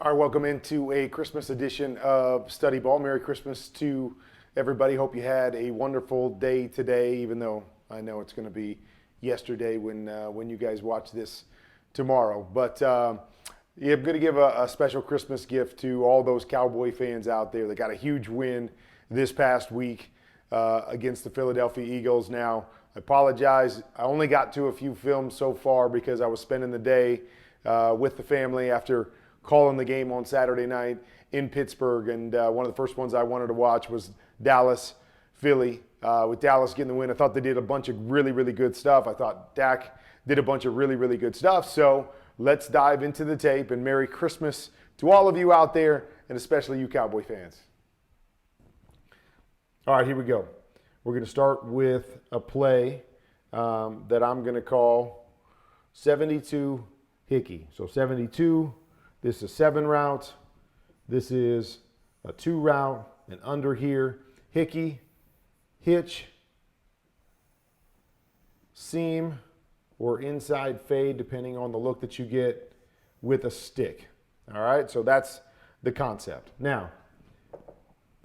All right, welcome into a Christmas edition of Studyball. Merry Christmas to everybody. Hope you had a wonderful day today, even though I know it's going to be yesterday when you guys watch this tomorrow. But yeah, I'm going to give a special Christmas gift to all those Cowboy fans out there that got a huge win this past week against the Philadelphia Eagles. Now, I apologize. I only got to a few films so far because I was spending the day with the family after calling the game on Saturday night in Pittsburgh. And one of the first ones I wanted to watch was Dallas, Philly. With Dallas getting the win, I thought they did a bunch of really, really good stuff. I thought Dak did a bunch of really, really good stuff. So let's dive into the tape, and Merry Christmas to all of you out there, and especially you Cowboy fans. All right, here we go. We're going to start with a play that I'm going to call 72 Hickey. So 72. This is a 7 route. This is a 2 route. And under here, Hickey, hitch, seam, or inside fade, depending on the look that you get with a stick. All right, so that's the concept. Now,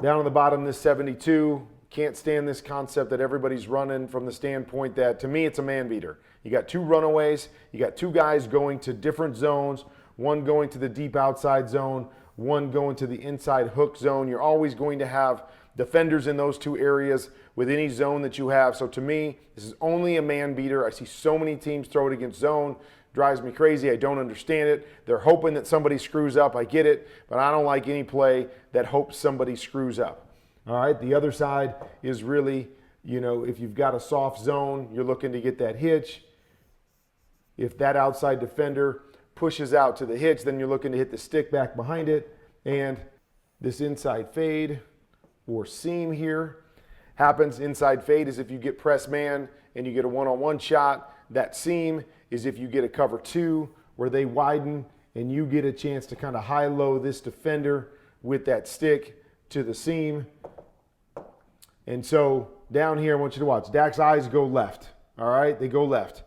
down on the bottom, this 72, can't stand this concept that everybody's running from the standpoint that, to me, it's a man beater. You got 2 runaways. You got 2 guys going to different zones. One going to the deep outside zone, one going to the inside hook zone. You're always going to have defenders in those 2 areas with any zone that you have. So to me, this is only a man beater. I see so many teams throw it against zone. Drives me crazy. I don't understand it. They're hoping that somebody screws up. I get it, but I don't like any play that hopes somebody screws up. All right, the other side is really, if you've got a soft zone, you're looking to get that hitch. If that outside defender pushes out to the hitch, then you're looking to hit the stick back behind it. And this inside fade or seam here happens. Inside fade is if you get press man and you get a one-on-one shot. That seam is if you get a cover 2 where they widen and you get a chance to kind of high-low this defender with that stick to the seam. And so down here, I want you to watch. Dak's eyes go left. All right, they go left.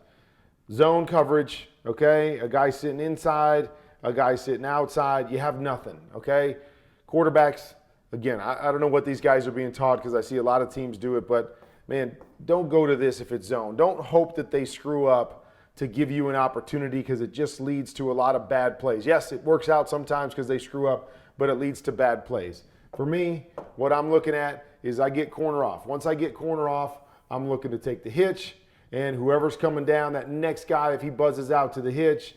Zone coverage, okay? A guy sitting inside, a guy sitting outside. You have nothing, okay? Quarterbacks, again, I don't know what these guys are being taught because I see a lot of teams do it, but, man, don't go to this if it's zone. Don't hope that they screw up to give you an opportunity because it just leads to a lot of bad plays. Yes, it works out sometimes because they screw up, but it leads to bad plays. For me, what I'm looking at is I get corner off. Once I get corner off, I'm looking to take the hitch. And whoever's coming down, that next guy, if he buzzes out to the hitch,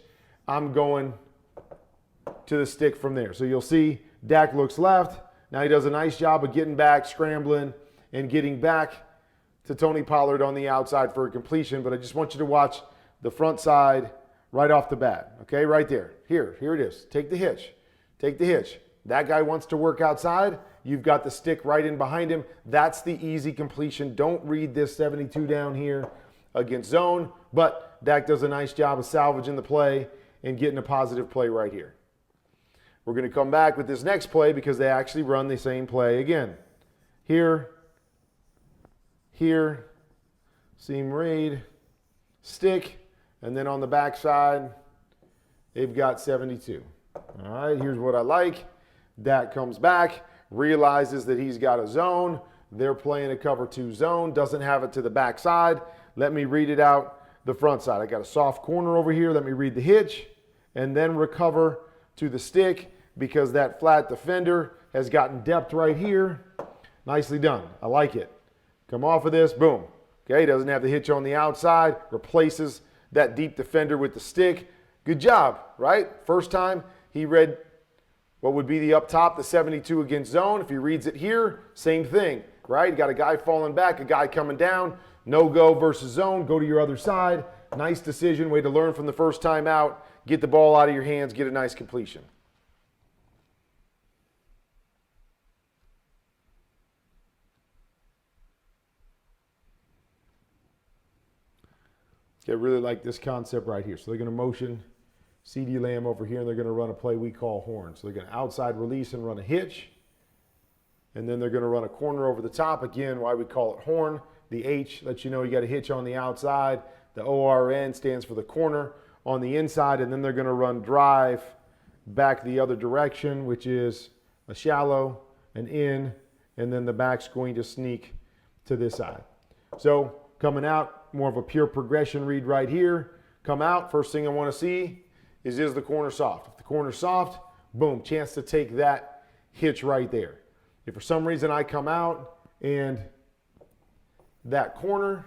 I'm going to the stick from there. So you'll see Dak looks left. Now he does a nice job of getting back, scrambling, and getting back to Tony Pollard on the outside for a completion. But I just want you to watch the front side right off the bat. Okay, right there. Here it is. Take the hitch. Take the hitch. That guy wants to work outside. You've got the stick right in behind him. That's the easy completion. Don't read this 72 down here against zone, but Dak does a nice job of salvaging the play and getting a positive play right here. We're going to come back with this next play because they actually run the same play again. Here, seam read, stick, and then on the backside, they've got 72. All right, here's what I like. Dak comes back, realizes that he's got a zone. They're playing a cover 2 zone, doesn't have it to the backside. Let me read it out the front side. I got a soft corner over here. Let me read the hitch and then recover to the stick because that flat defender has gotten depth right here. Nicely done. I like it. Come off of this. Boom. Okay, doesn't have the hitch on the outside. Replaces that deep defender with the stick. Good job, right? First time he read what would be the up top, the 72 against zone. If he reads it here, same thing, right? You got a guy falling back, a guy coming down. No go versus zone. Go to your other side. Nice decision. Way to learn from the first time out. Get the ball out of your hands. Get a nice completion. I really like this concept right here. So they're going to motion CeeDee Lamb over here, and they're going to run a play we call horn. So they're going to outside release and run a hitch. And then they're going to run a corner over the top. Again, why we call it horn. The H lets you know you got a hitch on the outside. The ORN stands for the corner on the inside. And then they're going to run drive back the other direction, which is a shallow, an in, and then the back's going to sneak to this side. So coming out, more of a pure progression read right here. Come out, first thing I want to see is the corner soft? If the corner's soft, boom, chance to take that hitch right there. If for some reason I come out and that corner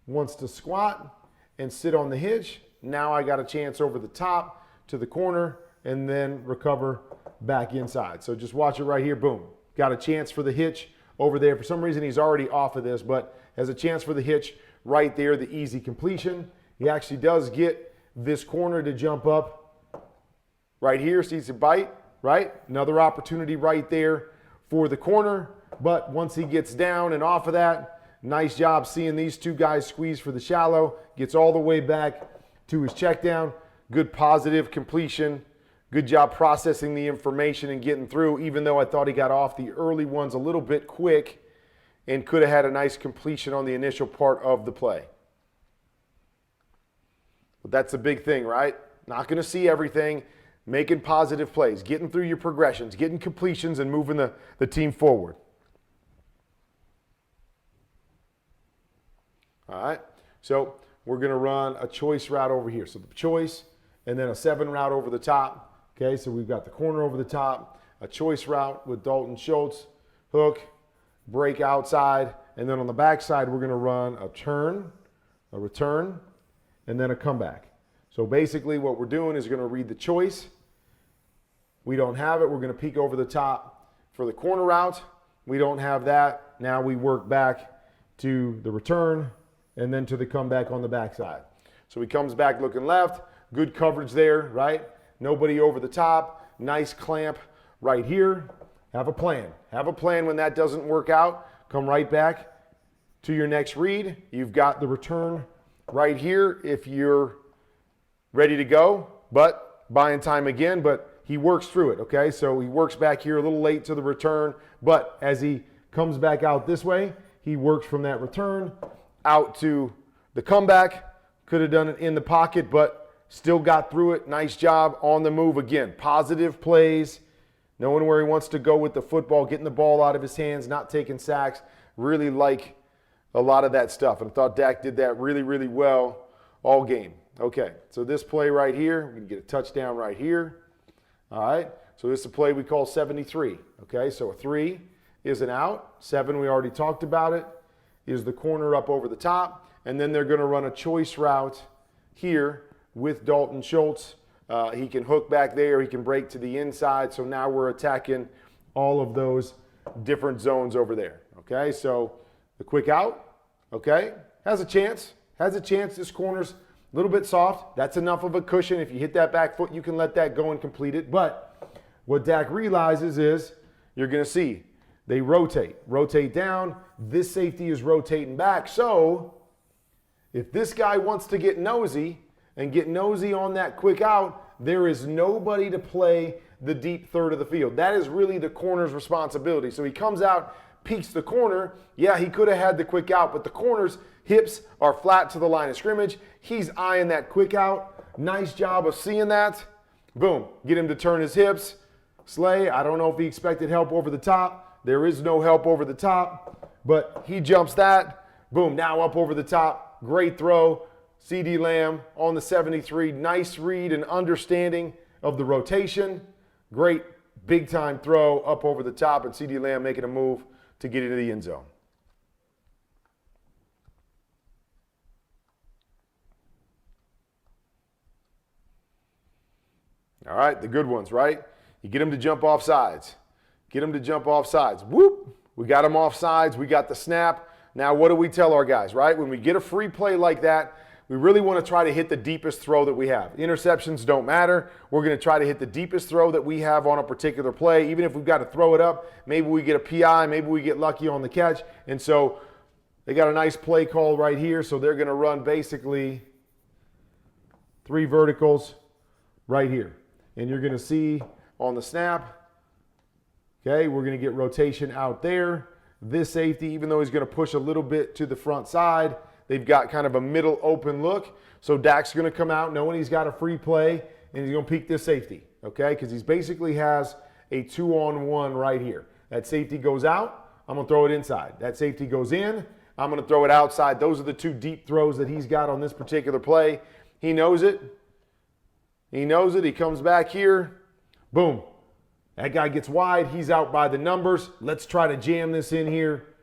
wants to squat and sit on the hitch, now I got a chance over the top to the corner and then recover back inside. So just watch it right here, boom. Got a chance for the hitch over there. For some reason he's already off of this, but has a chance for the hitch right there, the easy completion. He actually does get this corner to jump up right here, sees a bite, right? Another opportunity right there for the corner, but once he gets down and off of that, nice job seeing these two guys squeeze for the shallow, gets all the way back to his check down. Good positive completion. Good job processing the information and getting through, even though I thought he got off the early ones a little bit quick and could have had a nice completion on the initial part of the play. But that's a big thing, right? Not going to see everything, making positive plays, getting through your progressions, getting completions, and moving the team forward. All right, so we're going to run a choice route over here. So the choice and then a 7 route over the top. Okay, so we've got the corner over the top, a choice route with Dalton Schultz, hook, break outside, and then on the backside we're going to run a turn, a return, and then a comeback. So basically what we're doing is going to read the choice. We don't have it. We're going to peek over the top for the corner route. We don't have that. Now we work back to the return and then to the comeback on the backside. So he comes back looking left. Good coverage there, right? Nobody over the top. Nice clamp right here. Have a plan. Have a plan when that doesn't work out. Come right back to your next read. You've got the return right here if you're ready to go, but buying time again, but he works through it, okay? So he works back here a little late to the return, but as he comes back out this way, he works from that return out to the comeback. Could have done it in the pocket, but still got through it. Nice job on the move again. Positive plays, knowing where he wants to go with the football, getting the ball out of his hands, not taking sacks. Really like a lot of that stuff. And I thought Dak did that really, really well all game. Okay, so this play right here, we can get a touchdown right here. All right, so this is a play we call 73. Okay, so a 3 is an out. 7, we already talked about it, is the corner up over the top. And then they're going to run a choice route here with Dalton Schultz. He can hook back there. He can break to the inside. So now we're attacking all of those different zones over there. Okay, so the quick out, okay, has a chance. Has a chance. This corner's a little bit soft. That's enough of a cushion. If you hit that back foot, you can let that go and complete it. But what Dak realizes is you're going to see they rotate down. This safety is rotating back. So if this guy wants to get nosy and get nosy on that quick out, there is nobody to play the deep third of the field. That is really the corner's responsibility. So he comes out, peeks the corner. Yeah, he could have had the quick out, but the corner's hips are flat to the line of scrimmage. He's eyeing that quick out. Nice job of seeing that. Boom, get him to turn his hips. Slay, I don't know if he expected help over the top. There is no help over the top, but he jumps that. Boom, now up over the top. Great throw. CeeDee Lamb on the 73. Nice read and understanding of the rotation. Great big time throw up over the top, and CeeDee Lamb making a move to get into the end zone. All right, the good ones, right? You get them to jump off sides. Get them to jump off sides. Whoop! We got them off sides. We got the snap. Now, what do we tell our guys, right? When we get a free play like that, we really want to try to hit the deepest throw that we have. Interceptions don't matter. We're going to try to hit the deepest throw that we have on a particular play. Even if we've got to throw it up, maybe we get a PI, maybe we get lucky on the catch. And so they got a nice play call right here. So they're going to run basically 3 verticals right here. And you're going to see on the snap, okay, we're going to get rotation out there. This safety, even though he's going to push a little bit to the front side, they've got kind of a middle open look. So Dak's going to come out knowing he's got a free play, and he's going to peek this safety. okay? Because he basically has a 2-on-1 right here. That safety goes out, I'm going to throw it inside. That safety goes in, I'm going to throw it outside. Those are the two deep throws that he's got on this particular play. He knows it. He knows it. He comes back here. Boom. That guy gets wide. He's out by the numbers. Let's try to jam this in here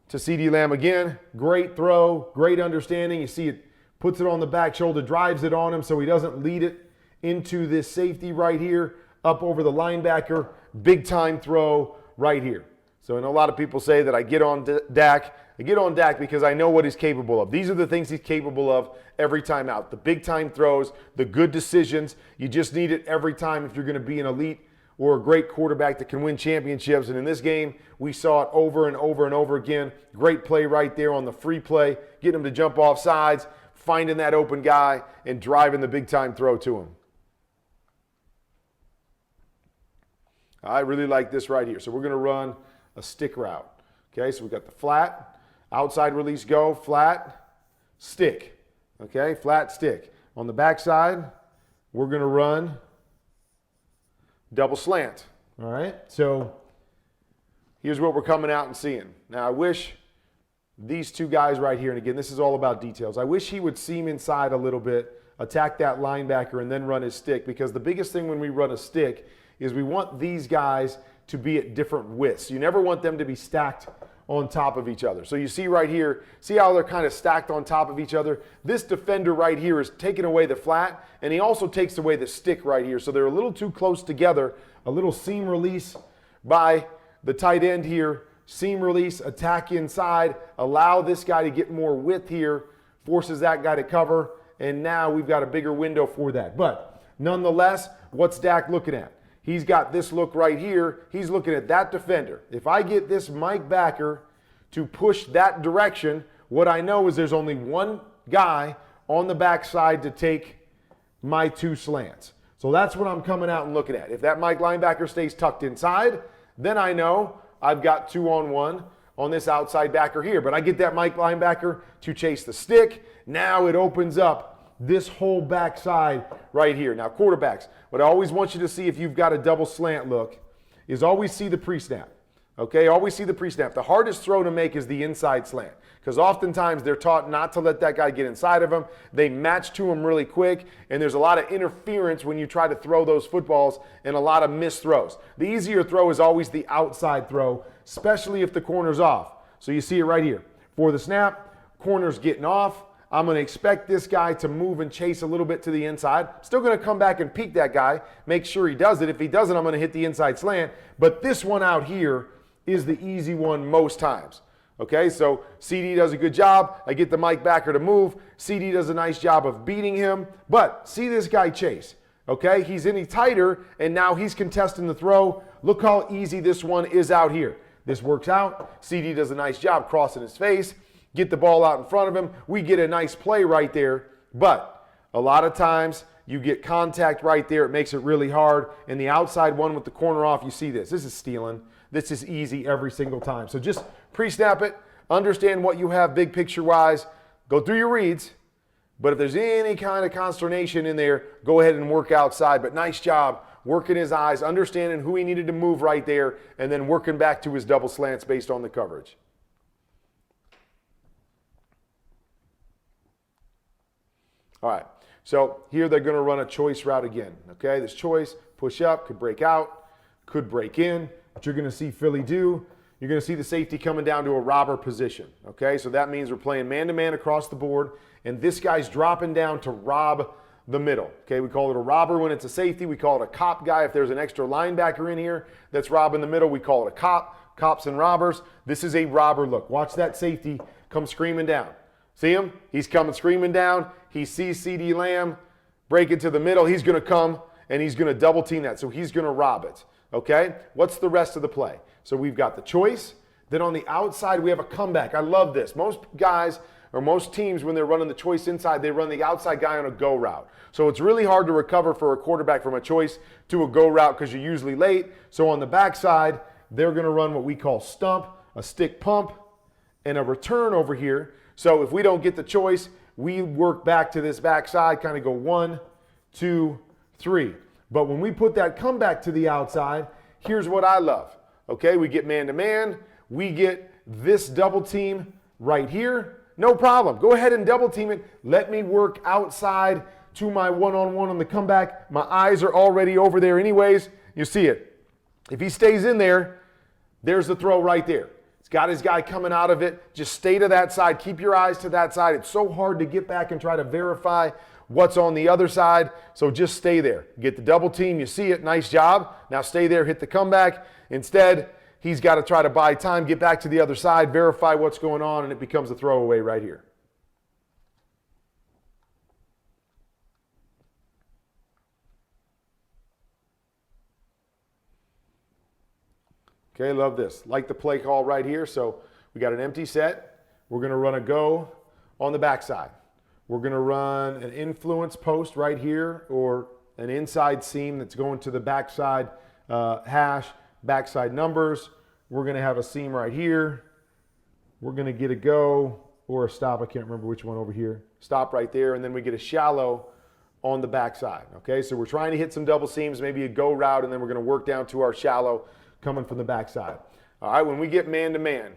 to CeeDee Lamb again. Great throw. Great understanding. You see it puts it on the back shoulder, drives it on him so he doesn't lead it into this safety right here, up over the linebacker. Big time throw right here. So I know a lot of people say that I get on Dak. I get on Dak because I know what he's capable of. These are the things he's capable of every time out. The big time throws, the good decisions. You just need it every time if you're going to be an elite or a great quarterback that can win championships. And in this game, we saw it over and over and over again. Great play right there on the free play, getting him to jump off sides, finding that open guy, and driving the big time throw to him. I really like this right here. So we're going to run a stick route. Okay, so we got the flat, outside release go, flat, stick. Okay, flat, stick. On the backside, we're going to run double slant. All right, so here's what we're coming out and seeing. Now, I wish these two guys right here, and again, this is all about details. I wish he would seam inside a little bit, attack that linebacker, and then run his stick, because the biggest thing when we run a stick is we want these guys to be at different widths. You never want them to be stacked on top of each other. So you see right here, see how they're kind of stacked on top of each other? This defender right here is taking away the flat, and he also takes away the stick right here. So they're a little too close together. A little seam release by the tight end here. Seam release, attack inside, allow this guy to get more width here, forces that guy to cover, and now we've got a bigger window for that. But nonetheless, what's Dak looking at? He's got this look right here. He's looking at that defender. If I get this Mike backer to push that direction, what I know is there's only one guy on the backside to take my two slants. So that's what I'm coming out and looking at. If that Mike linebacker stays tucked inside, then I know I've got 2-on-1 on this outside backer here. But I get that Mike linebacker to chase the stick. Now it opens up this whole backside right here. Now, quarterbacks, what I always want you to see if you've got a double slant look is always see the pre-snap. Okay, always see the pre-snap. The hardest throw to make is the inside slant, because oftentimes they're taught not to let that guy get inside of him. They match to him really quick, and there's a lot of interference when you try to throw those footballs and a lot of missed throws. The easier throw is always the outside throw, especially if the corner's off. So you see it right here. For the snap, corner's getting off. I'm going to expect this guy to move and chase a little bit to the inside. Still going to come back and peek that guy, make sure he does it. If he doesn't, I'm going to hit the inside slant. But this one out here is the easy one most times. Okay, so CD does a good job. I get the Mike backer to move. CD does a nice job of beating him. But see this guy chase. Okay, he's any tighter, and now he's contesting the throw. Look how easy this one is out here. This works out. CD does a nice job crossing his face. Get the ball out in front of him. We get a nice play right there. But a lot of times you get contact right there. It makes it really hard. And the outside one with the corner off, you see this. This is stealing. This is easy every single time. So just pre-snap it. Understand what you have big picture-wise. Go through your reads. But if there's any kind of consternation in there, go ahead and work outside. But nice job working his eyes, understanding who he needed to move right there, and then working back to his double slants based on the coverage. All right, so here they're going to run a choice route again. Okay, this choice, push up, could break out, could break in. What you're going to see Philly do, you're going to see the safety coming down to a robber position. Okay, so that means we're playing man-to-man across the board, and this guy's dropping down to rob the middle. Okay, we call it a robber when it's a safety. We call it a cop guy if there's an extra linebacker in here that's robbing the middle. We call it a cop, cops and robbers. This is a robber look. Watch that safety come screaming down. See him? He's coming screaming down. He sees CeeDee Lamb break into the middle. He's going to come and he's going to double team that. So he's going to rob it. Okay? What's the rest of the play? So we've got the choice. Then on the outside, we have a comeback. I love this. Most guys or most teams, when they're running the choice inside, they run the outside guy on a go route. So it's really hard to recover for a quarterback from a choice to a go route because you're usually late. So on the backside, they're going to run what we call stump, a stick pump, and a return over here. So if we don't get the choice, we work back to this backside, kind of go 1, 2, 3. But when we put that comeback to the outside, here's what I love. Okay, we get man-to-man. We get this double team right here. No problem. Go ahead and double team it. Let me work outside to my one-on-one on the comeback. My eyes are already over there anyways. You see it. If he stays in there, there's the throw right there. He's got his guy coming out of it. Just stay to that side. Keep your eyes to that side. It's so hard to get back and try to verify what's on the other side. So just stay there. Get the double team. You see it. Nice job. Now stay there. Hit the comeback. Instead, he's got to try to buy time, get back to the other side, verify what's going on, and it becomes a throwaway right here. Okay, love this. Like the play call right here. So we got an empty set. We're going to run a go on the backside. We're going to run an influence post right here, or an inside seam that's going to the backside hash, backside numbers. We're going to have a seam right here. We're going to get a go or a stop. I can't remember which one over here. Stop right there, and then we get a shallow on the backside. Okay, so we're trying to hit some double seams, maybe a go route, and then we're going to work down to our shallow coming from the backside. All right, when we get man-to-man,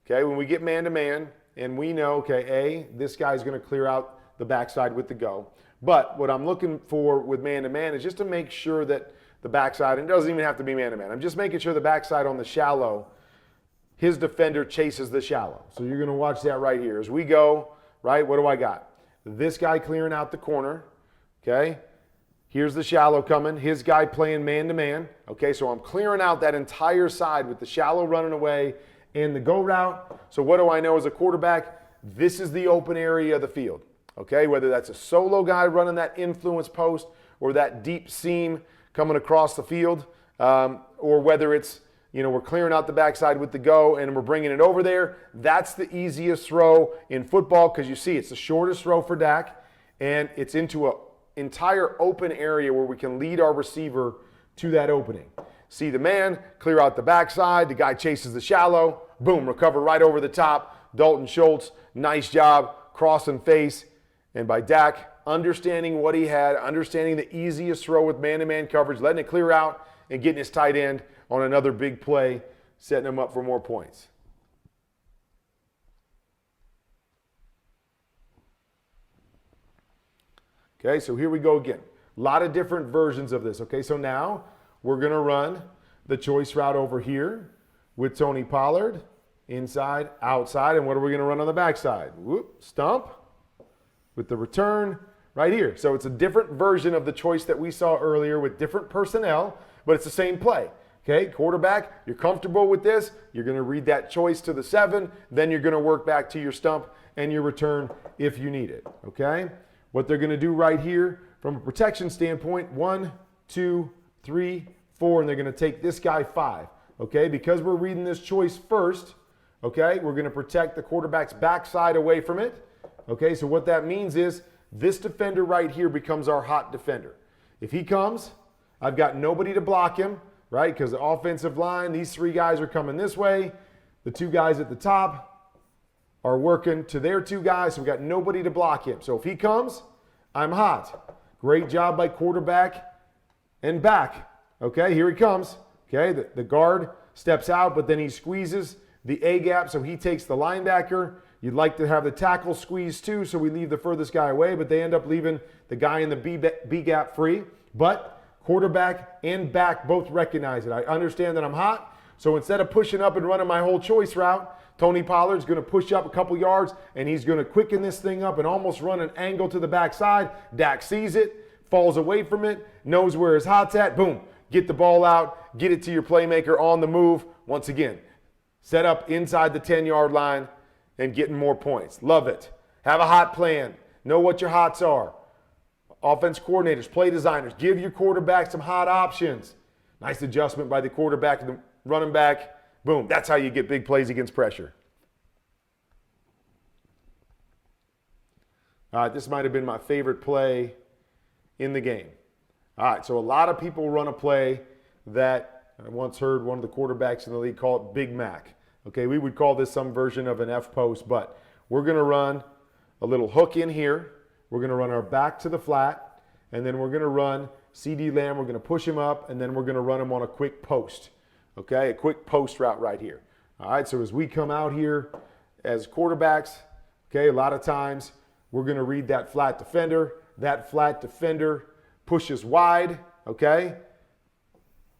okay, when we get man-to-man, and we know, okay, this guy's going to clear out the backside with the go. But what I'm looking for with man-to-man is just to make sure that the backside, and it doesn't even have to be man-to-man, I'm just making sure the backside on the shallow, his defender chases the shallow. So you're going to watch that right here. As we go, right, what do I got? This guy clearing out the corner, okay? Here's the shallow coming. His guy playing man-to-man. Okay, so I'm clearing out that entire side with the shallow running away and the go route. So what do I know as a quarterback? This is the open area of the field. Okay, whether that's a solo guy running that influence post or that deep seam coming across the field, or whether it's, we're clearing out the backside with the go and we're bringing it over there. That's the easiest throw in football because you see it's the shortest throw for Dak, and it's into a entire open area where we can lead our receiver to that opening. See the man, clear out the backside, the guy chases the shallow, boom, recover right over the top. Dalton Schultz, nice job, cross and face. And by Dak, understanding what he had, understanding the easiest throw with man-to-man coverage, letting it clear out and getting his tight end on another big play, setting him up for more points. Okay, so here we go again. A lot of different versions of this. Okay, so now we're going to run the choice route over here with Tony Pollard, inside, outside, and what are we going to run on the backside? Whoop, stump with the return right here. So it's a different version of the choice that we saw earlier with different personnel, but it's the same play. Okay, quarterback, you're comfortable with this. You're going to read that choice to the 7, then you're going to work back to your stump and your return if you need it. Okay? What they're going to do right here from a protection standpoint, 1, 2, 3, 4, and they're going to take this guy 5. Okay, because we're reading this choice first, okay, we're going to protect the quarterback's backside away from it. Okay, so what that means is this defender right here becomes our hot defender. If he comes, I've got nobody to block him, right, because the offensive line, these 3 guys are coming this way. The 2 guys at the top are working to their 2 guys, so we've got nobody to block him. So if he comes, I'm hot. Great job by quarterback and back. Okay, here he comes. Okay, the guard steps out, but then he squeezes the A gap, so he takes the linebacker. You'd like to have the tackle squeeze too, so we leave the furthest guy away, but they end up leaving the guy in the B gap free. But quarterback and back both recognize it. I understand that I'm hot, so instead of pushing up and running my whole choice route, Tony Pollard's going to push up a couple yards, and he's going to quicken this thing up and almost run an angle to the backside. Dak sees it, falls away from it, knows where his hot's at. Boom, get the ball out, get it to your playmaker on the move. Once again, set up inside the 10-yard line and getting more points. Love it. Have a hot plan. Know what your hots are. Offense coordinators, play designers, give your quarterback some hot options. Nice adjustment by the quarterback and the running back. Boom, that's how you get big plays against pressure. All right, this might have been my favorite play in the game. All right, so a lot of people run a play that I once heard one of the quarterbacks in the league call it Big Mac. Okay, we would call this some version of an F post, but we're going to run a little hook in here. We're going to run our back to the flat, and then we're going to run CD Lamb. We're going to push him up, and then we're going to run him on a quick post. Okay, a quick post route right here. All right, so as we come out here as quarterbacks, okay, a lot of times we're going to read that flat defender. That flat defender pushes wide, okay?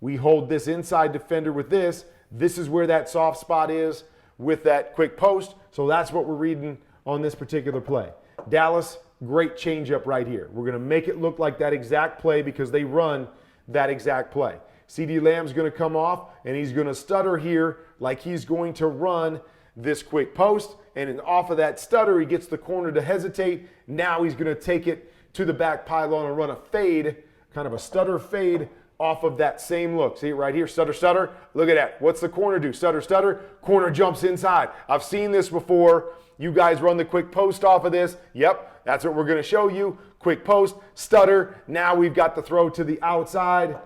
We hold this inside defender with this. This is where that soft spot is with that quick post. So that's what we're reading on this particular play. Dallas, great changeup right here. We're going to make it look like that exact play because they run that exact play. CD Lamb's going to come off, and he's going to stutter here like he's going to run this quick post. And off of that stutter, he gets the corner to hesitate. Now he's going to take it to the back pylon and run a fade, kind of a stutter fade off of that same look. See it right here, stutter, stutter. Look at that. What's the corner do? Stutter, stutter. Corner jumps inside. I've seen this before. You guys run the quick post off of this. Yep, that's what we're going to show you. Quick post, stutter. Now we've got the throw to the outside.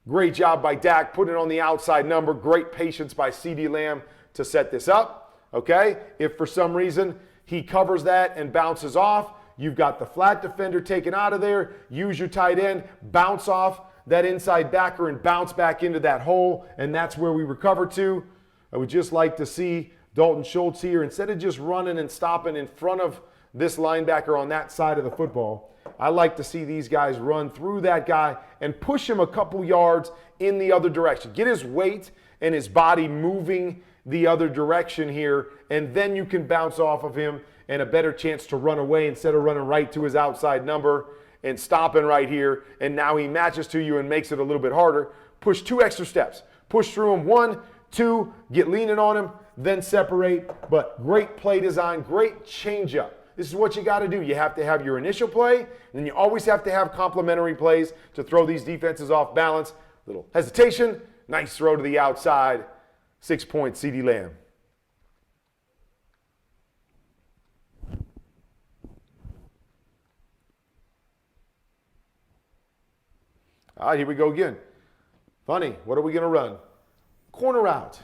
Great job by Dak, putting it on the outside number. Great patience by CD Lamb to set this up. Okay, if for some reason he covers that and bounces off, you've got the flat defender taken out of there. Use your tight end, bounce off that inside backer and bounce back into that hole, and that's where we recover to. I would just like to see Dalton Schultz here, instead of just running and stopping in front of this linebacker on that side of the football, I like to see these guys run through that guy and push him a couple yards in the other direction. Get his weight and his body moving the other direction here, and then you can bounce off of him and a better chance to run away instead of running right to his outside number and stopping right here. And now he matches to you and makes it a little bit harder. Push 2 extra steps. Push through him 1, 2, get leaning on him, then separate. But great play design, great changeup. This is what you got to do. You have to have your initial play, and then you always have to have complementary plays to throw these defenses off balance. Little hesitation, nice throw to the outside. 6-point CD Lamb. All right, here we go again. Funny, what are we going to run? Corner route.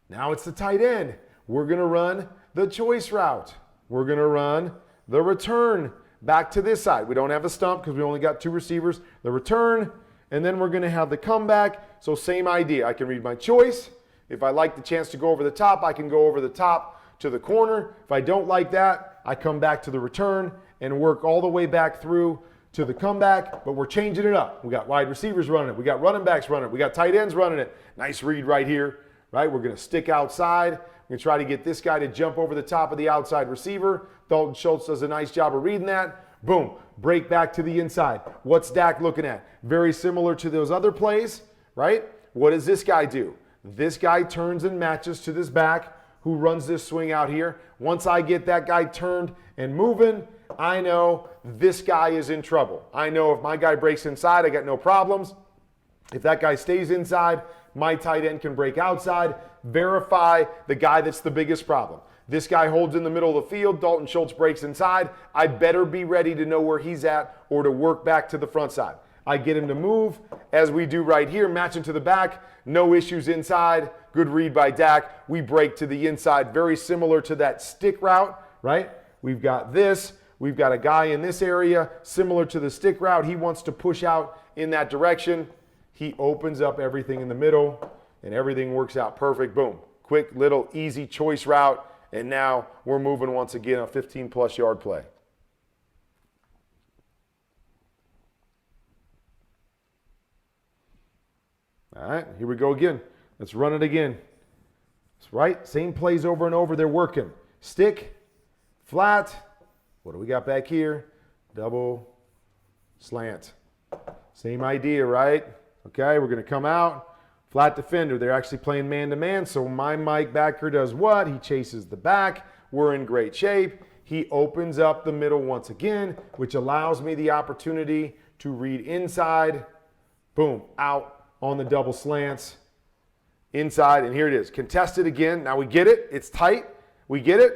Now it's the tight end. We're going to run the choice route. We're going to run the return back to this side. We don't have a stump because we only got 2 receivers. The return, and then we're going to have the comeback. So same idea. I can read my choice. If I like the chance to go over the top, I can go over the top to the corner. If I don't like that, I come back to the return and work all the way back through to the comeback, but we're changing it up. We got wide receivers running it. We got running backs running it. We got tight ends running it. Nice read right here, right? We're going to stick outside. We're going to try to get this guy to jump over the top of the outside receiver. Dalton Schultz does a nice job of reading that. Boom, break back to the inside. What's Dak looking at? Very similar to those other plays, right? What does this guy do? This guy turns and matches to this back who runs this swing out here. Once I get that guy turned and moving, I know this guy is in trouble. I know if my guy breaks inside, I got no problems. If that guy stays inside, my tight end can break outside. Verify the guy that's the biggest problem. This guy holds in the middle of the field. Dalton Schultz breaks inside. I better be ready to know where he's at or to work back to the front side. I get him to move, as we do right here, matching to the back. No issues inside. Good read by Dak. We break to the inside, very similar to that stick route, right? We've got this. We've got a guy in this area, similar to the stick route. He wants to push out in that direction. He opens up everything in the middle, and everything works out perfect. Boom. Quick, little, easy choice route, and now we're moving once again a 15-plus yard play. All right, here we go again. Let's run it again. That's right, same plays over and over. They're working. Stick, flat. What do we got back here? Double, slant. Same idea, right? Okay, we're going to come out. Flat defender. They're actually playing man-to-man, so my Mike backer does what? He chases the back. We're in great shape. He opens up the middle once again, which allows me the opportunity to read inside. Boom, out on the double slants. Inside, and here it is. Contested again. Now we get it. It's tight. We get it.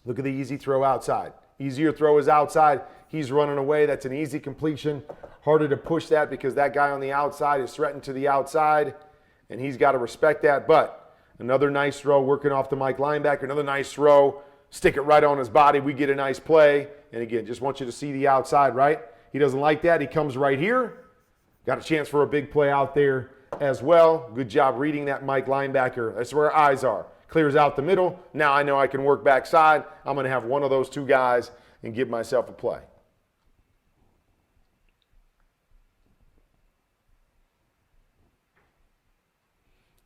Look at the easy throw outside. Easier throw is outside. He's running away. That's an easy completion. Harder to push that because that guy on the outside is threatened to the outside, and he's got to respect that. But another nice throw working off the Mike linebacker. Another nice throw. Stick it right on his body. We get a nice play. And again, just want you to see the outside, right? He doesn't like that. He comes right here. Got a chance for a big play out there as well. Good job reading that Mike linebacker. That's where our eyes are. Clears out the middle. Now I know I can work backside. I'm going to have one of those two guys and give myself a play.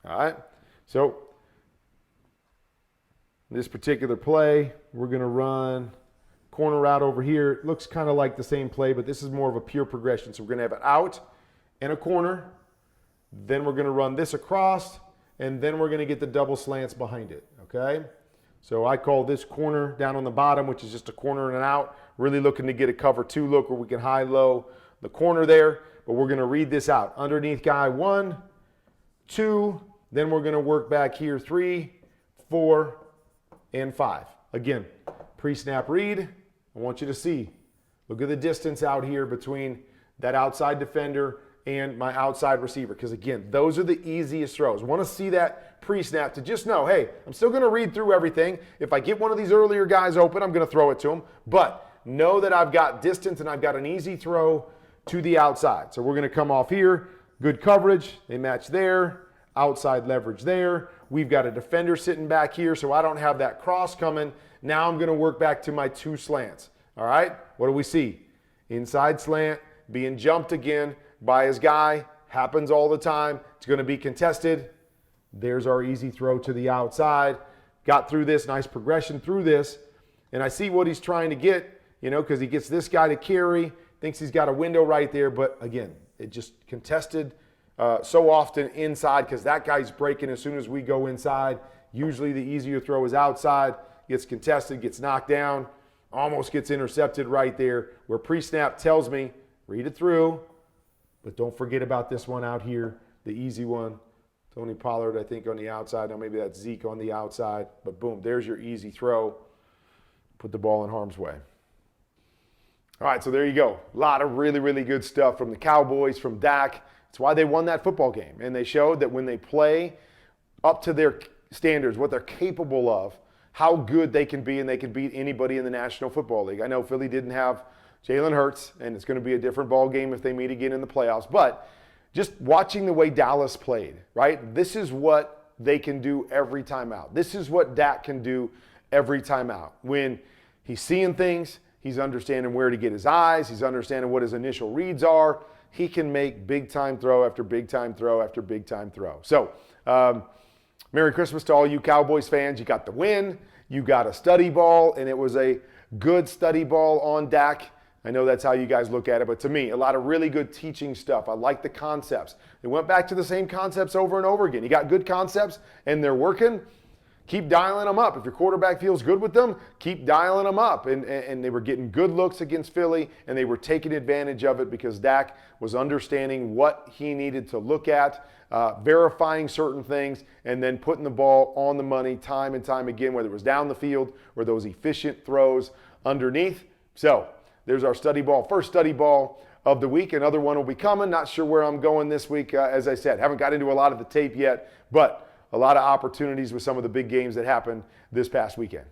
All right, so this particular play, we're going to run corner route over here. It looks kind of like the same play, but this is more of a pure progression. So we're going to have an out and a corner. Then we're going to run this across, and then we're going to get the double slants behind it, okay? So I call this corner down on the bottom, which is just a corner and an out. Really looking to get a cover 2 look where we can high-low the corner there, but we're going to read this out. Underneath guy 1, 2, then we're going to work back here 3, 4, and 5. Again, pre-snap read. I want you to see. Look at the distance out here between that outside defender and my outside receiver. Because again, those are the easiest throws. I want to see that pre-snap to just know, hey, I'm still going to read through everything. If I get one of these earlier guys open, I'm going to throw it to him. But know that I've got distance and I've got an easy throw to the outside. So we're going to come off here. Good coverage. They match there. Outside leverage there. We've got a defender sitting back here, so I don't have that cross coming. Now I'm going to work back to my 2 slants. All right, what do we see? Inside slant, being jumped again by his guy. Happens all the time. It's going to be contested. There's our easy throw to the outside. Got through this, nice progression through this. And I see what he's trying to get, because he gets this guy to carry, thinks he's got a window right there, but again, it just contested so often inside because that guy's breaking as soon as we go inside. Usually the easier throw is outside, gets contested, gets knocked down, almost gets intercepted right there where pre-snap tells me, read it through, but don't forget about this one out here, the easy one. Tony Pollard, I think, on the outside. Now maybe that's Zeke on the outside, but boom, there's your easy throw. Put the ball in harm's way. All right, so there you go. A lot of really, really good stuff from the Cowboys, from Dak. It's why they won that football game. And they showed that when they play up to their standards, what they're capable of, how good they can be, and they can beat anybody in the National Football League. I know Philly didn't have Jalen Hurts, and it's going to be a different ball game if they meet again in the playoffs. But just watching the way Dallas played, right? This is what they can do every time out. This is what Dak can do every time out. When he's seeing things, he's understanding where to get his eyes, he's understanding what his initial reads are. He can make big-time throw after big-time throw after big-time throw. So, Merry Christmas to all you Cowboys fans. You got the win. You got a study ball, and it was a good study ball on Dak. I know that's how you guys look at it, but to me, a lot of really good teaching stuff. I like the concepts. They went back to the same concepts over and over again. You got good concepts, and they're working. Keep dialing them up. If your quarterback feels good with them, keep dialing them up. And they were getting good looks against Philly, and they were taking advantage of it because Dak was understanding what he needed to look at, verifying certain things, and then putting the ball on the money time and time again, whether it was down the field or those efficient throws underneath. So there's our study ball, first study ball of the week. Another one will be coming. Not sure where I'm going this week. As I said, haven't got into a lot of the tape yet, but a lot of opportunities with some of the big games that happened this past weekend.